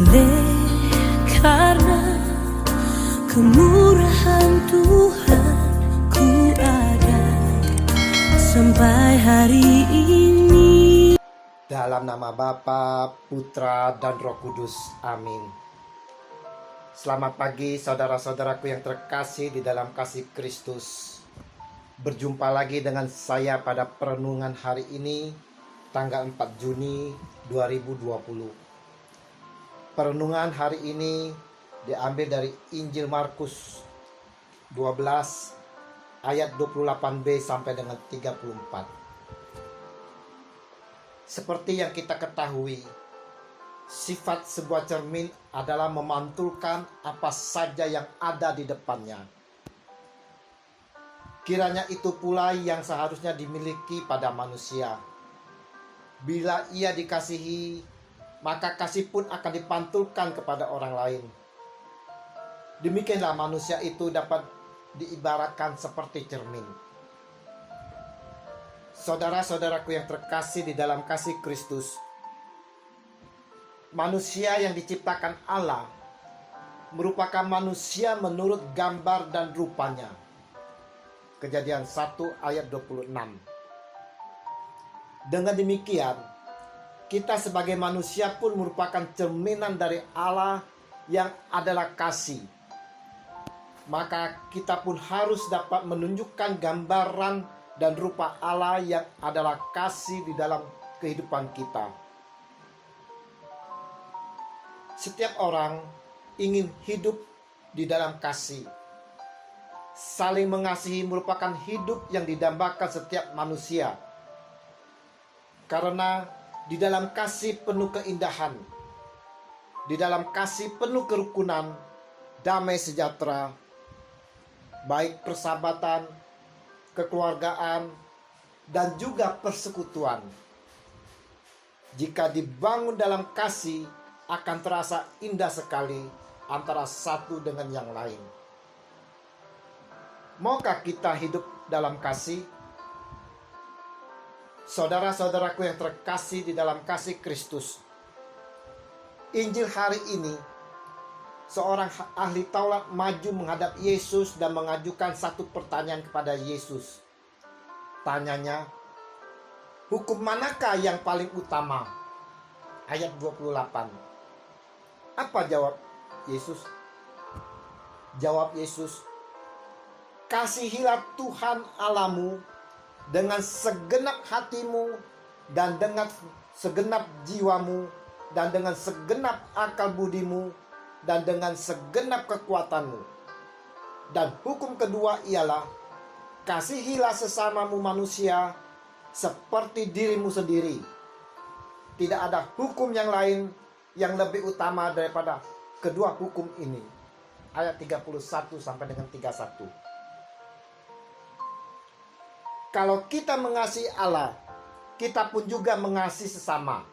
Oleh karena kemurahan Tuhan, ku ada sampai hari ini. Dalam nama Bapa, Putra, dan Roh Kudus. Amin. Selamat pagi saudara-saudaraku yang terkasih di dalam kasih Kristus. Berjumpa lagi dengan saya pada perenungan hari ini, tanggal 4 Juni 2020. Perenungan hari ini diambil dari Injil Markus 12 ayat 28b sampai dengan 34. Seperti yang kita ketahui, sifat sebuah cermin adalah memantulkan apa saja yang ada di depannya. Kiranya itu pula yang seharusnya dimiliki pada manusia. Bila ia dikasihi, maka kasih pun akan dipantulkan kepada orang lain. Demikianlah manusia itu dapat diibaratkan seperti cermin. Saudara-saudaraku yang terkasih di dalam kasih Kristus, manusia yang diciptakan Allah merupakan manusia menurut gambar dan rupanya. Kejadian 1 ayat 26. Dengan demikian, kita sebagai manusia pun merupakan cerminan dari Allah yang adalah kasih. Maka kita pun harus dapat menunjukkan gambaran dan rupa Allah yang adalah kasih di dalam kehidupan kita. Setiap orang ingin hidup di dalam kasih. Saling mengasihi merupakan hidup yang didambakan setiap manusia. Karena di dalam kasih penuh keindahan, di dalam kasih penuh kerukunan, damai sejahtera, baik persahabatan, kekeluargaan, dan juga persekutuan. Jika dibangun dalam kasih, akan terasa indah sekali antara satu dengan yang lain. Maukah kita hidup dalam kasih? Saudara-saudaraku yang terkasih di dalam kasih Kristus, Injil hari ini, seorang ahli Taurat maju menghadap Yesus dan mengajukan satu pertanyaan kepada Yesus. Tanyanya, hukum manakah yang paling utama? Ayat 28. Apa jawab Yesus? Jawab Yesus, kasihilah Tuhan Allahmu dengan segenap hatimu dan dengan segenap jiwamu dan dengan segenap akal budimu dan dengan segenap kekuatanmu. Dan hukum kedua ialah, kasihilah sesamamu manusia seperti dirimu sendiri. Tidak ada hukum yang lain yang lebih utama daripada kedua hukum ini. Ayat 31 sampai dengan 31. Kalau kita mengasihi Allah, kita pun juga mengasihi sesama.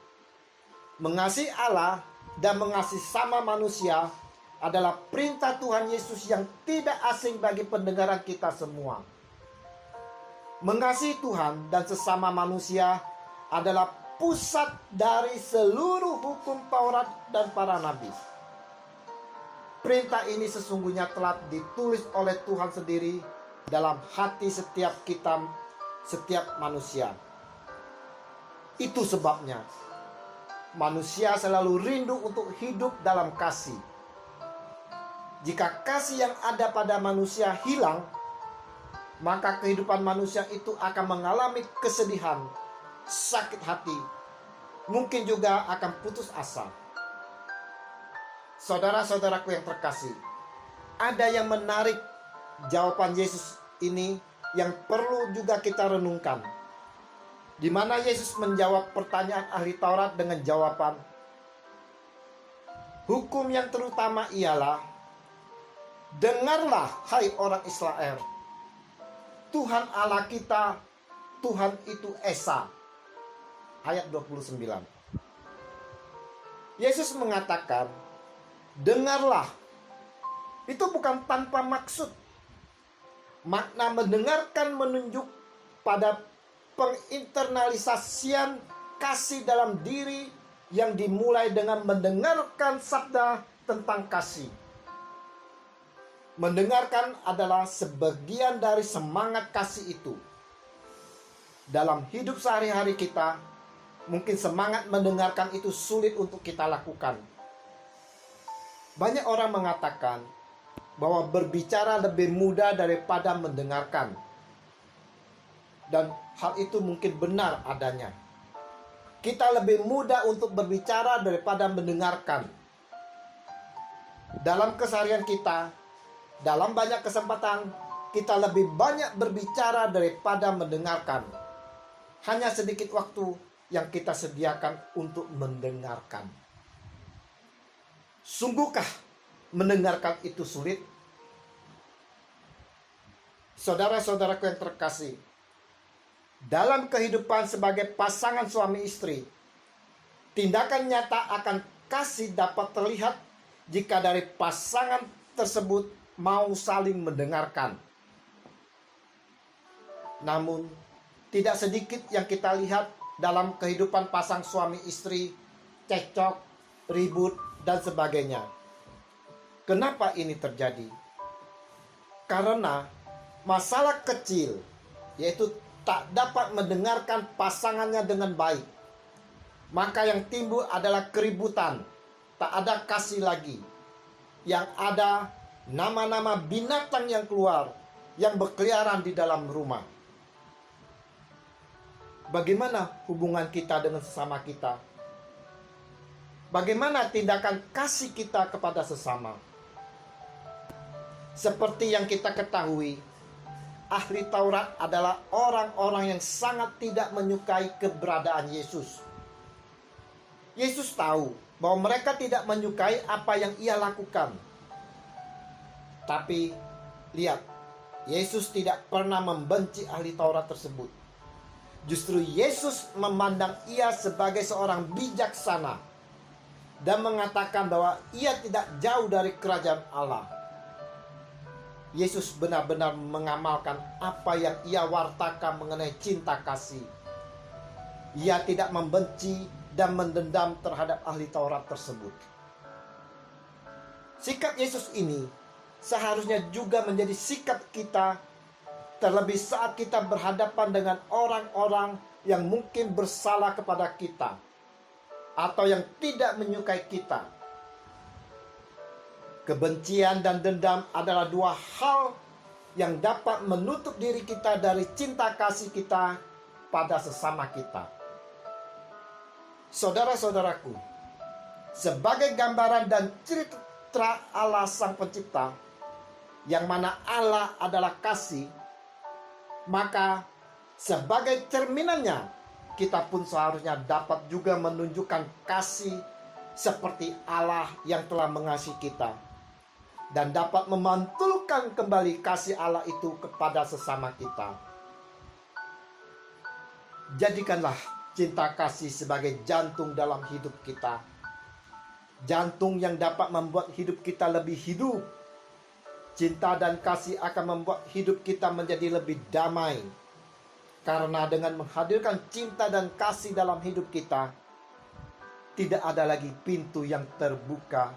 Mengasihi Allah dan mengasihi sama manusia adalah perintah Tuhan Yesus yang tidak asing bagi pendengaran kita semua. Mengasihi Tuhan dan sesama manusia adalah pusat dari seluruh hukum Taurat dan para nabi. Perintah ini sesungguhnya telah ditulis oleh Tuhan sendiri dalam hati setiap kita, setiap manusia. Itu sebabnya manusia selalu rindu untuk hidup dalam kasih. Jika kasih yang ada pada manusia hilang, maka kehidupan manusia itu akan mengalami kesedihan, sakit hati, mungkin juga akan putus asa. Saudara-saudaraku yang terkasih, ada yang menarik jawaban Yesus ini yang perlu juga kita renungkan. Di mana Yesus menjawab pertanyaan ahli Taurat dengan jawaban, hukum yang terutama ialah, dengarlah hai orang Israel, Tuhan Allah kita, Tuhan itu Esa. Ayat 29. Yesus mengatakan, dengarlah. Itu bukan tanpa maksud. Makna mendengarkan menunjuk pada penginternalisasian kasih dalam diri yang dimulai dengan mendengarkan sabda tentang kasih. Mendengarkan adalah sebagian dari semangat kasih itu. Dalam hidup sehari-hari kita, mungkin semangat mendengarkan itu sulit untuk kita lakukan. Banyak orang mengatakan bahwa berbicara lebih mudah daripada mendengarkan. Dan hal itu mungkin benar adanya. Kita lebih mudah untuk berbicara daripada mendengarkan. Dalam keseharian kita, dalam banyak kesempatan, kita lebih banyak berbicara daripada mendengarkan. Hanya sedikit waktu yang kita sediakan untuk mendengarkan. Sungguhkah mendengarkan itu sulit? Saudara-saudaraku yang terkasih, dalam kehidupan sebagai pasangan suami istri, tindakan nyata akan kasih dapat terlihat jika dari pasangan tersebut mau saling mendengarkan. Namun, tidak sedikit yang kita lihat dalam kehidupan pasang suami istri, cekcok, ribut, dan sebagainya. Kenapa ini terjadi? Karena masalah kecil, yaitu tak dapat mendengarkan pasangannya dengan baik. Maka yang timbul adalah keributan, tak ada kasih lagi. Yang ada nama-nama binatang yang keluar, yang berkeliaran di dalam rumah. Bagaimana hubungan kita dengan sesama kita? Bagaimana tindakan kasih kita kepada sesama? Seperti yang kita ketahui, ahli Taurat adalah orang-orang yang sangat tidak menyukai keberadaan Yesus. Yesus tahu bahwa mereka tidak menyukai apa yang ia lakukan. Tapi lihat, Yesus tidak pernah membenci ahli Taurat tersebut. Justru Yesus memandang ia sebagai seorang bijaksana dan mengatakan bahwa ia tidak jauh dari kerajaan Allah. Yesus benar-benar mengamalkan apa yang ia wartakan mengenai cinta kasih. Ia tidak membenci dan mendendam terhadap ahli Taurat tersebut. Sikap Yesus ini seharusnya juga menjadi sikap kita, terlebih saat kita berhadapan dengan orang-orang yang mungkin bersalah kepada kita atau yang tidak menyukai kita. Kebencian dan dendam adalah dua hal yang dapat menutup diri kita dari cinta kasih kita pada sesama kita. Saudara-saudaraku, sebagai gambaran dan cerita Allah Sang Pencipta, yang mana Allah adalah kasih, maka sebagai cerminannya, kita pun seharusnya dapat juga menunjukkan kasih seperti Allah yang telah mengasihi kita, dan dapat memantulkan kembali kasih Allah itu kepada sesama kita. Jadikanlah cinta kasih sebagai jantung dalam hidup kita. Jantung yang dapat membuat hidup kita lebih hidup. Cinta dan kasih akan membuat hidup kita menjadi lebih damai. Karena dengan menghadirkan cinta dan kasih dalam hidup kita, tidak ada lagi pintu yang terbuka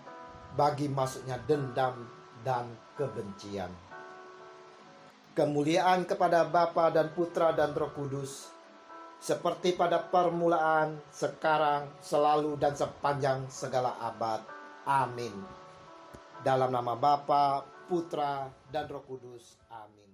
bagi masuknya dendam dan kebencian. Kemuliaan kepada Bapa dan Putra dan Roh Kudus, seperti pada permulaan, sekarang, selalu, dan sepanjang segala abad. Amin. Dalam nama Bapa, Putra, dan Roh Kudus. Amin.